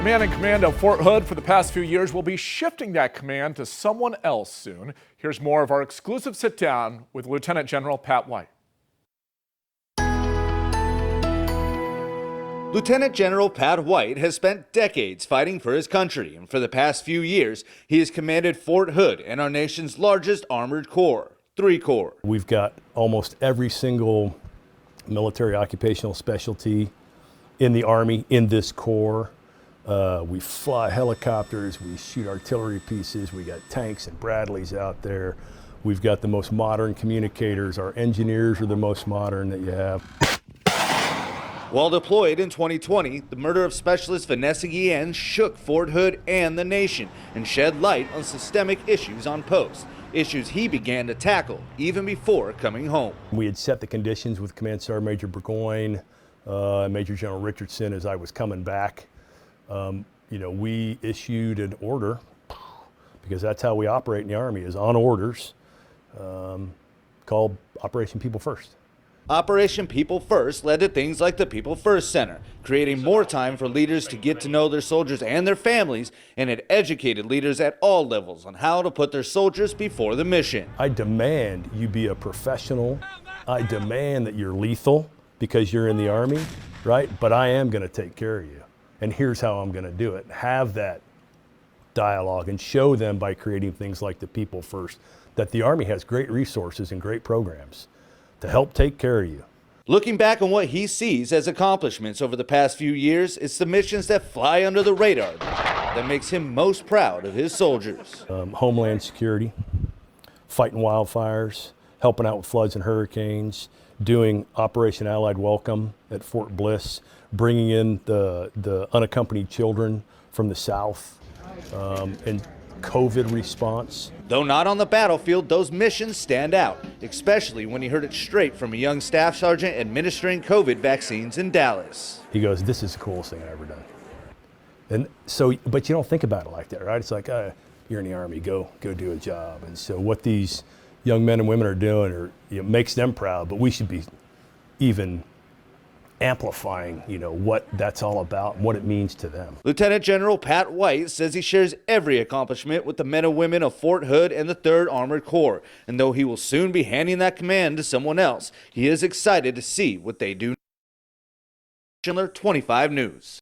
The man in command of Fort Hood for the past few years will be shifting that command to someone else soon. Here's more of our exclusive sit down with Lieutenant General Pat White. Lieutenant General Pat White has spent decades fighting for his country, and for the past few years, he has commanded Fort Hood and our nation's largest armored corps, 3 Corps. We've got almost every single military occupational specialty in the Army in this corps. We fly helicopters, we shoot artillery pieces, we got tanks and Bradleys out there. We've got the most modern communicators. Our engineers are the most modern that you have. While deployed in 2020, the murder of Specialist Vanessa Guillen shook Fort Hood and the nation and shed light on systemic issues on post, issues he began to tackle even before coming home. We had set the conditions with Command Sergeant Major Burgoyne, Major General Richardson as I was coming back. We issued an order, because that's how we operate in the Army, is on orders, called Operation People First. Operation People First led to things like the People First Center, creating more time for leaders to get to know their soldiers and their families, and it educated leaders at all levels on how to put their soldiers before the mission. I demand you be a professional. I demand that you're lethal because you're in the Army, right? But I am going to take care of you. And here's how I'm going to do it. Have that dialogue and show them by creating things like the People First that the Army has great resources and great programs to help take care of you. Looking back on what he sees as accomplishments over the past few years, it's the missions that fly under the radar that makes him most proud of his soldiers. Homeland security, fighting wildfires, helping out with floods and hurricanes, doing Operation Allied Welcome at Fort Bliss, bringing in the unaccompanied children from the South, and COVID response. Though not on the battlefield, those missions stand out, especially when he heard it straight from a young staff sergeant administering COVID vaccines in Dallas. He goes, "This is the coolest thing I've ever done." And so, but you don't think about it like that, right? It's like, you're in the Army, go do a job. And so what these young men and women are doing makes them proud, but we should be even amplifying, what that's all about and what it means to them. Lieutenant General Pat White says he shares every accomplishment with the men and women of Fort Hood and the 3rd Armored Corps. And though he will soon be handing that command to someone else, he is excited to see what they do. 25 News.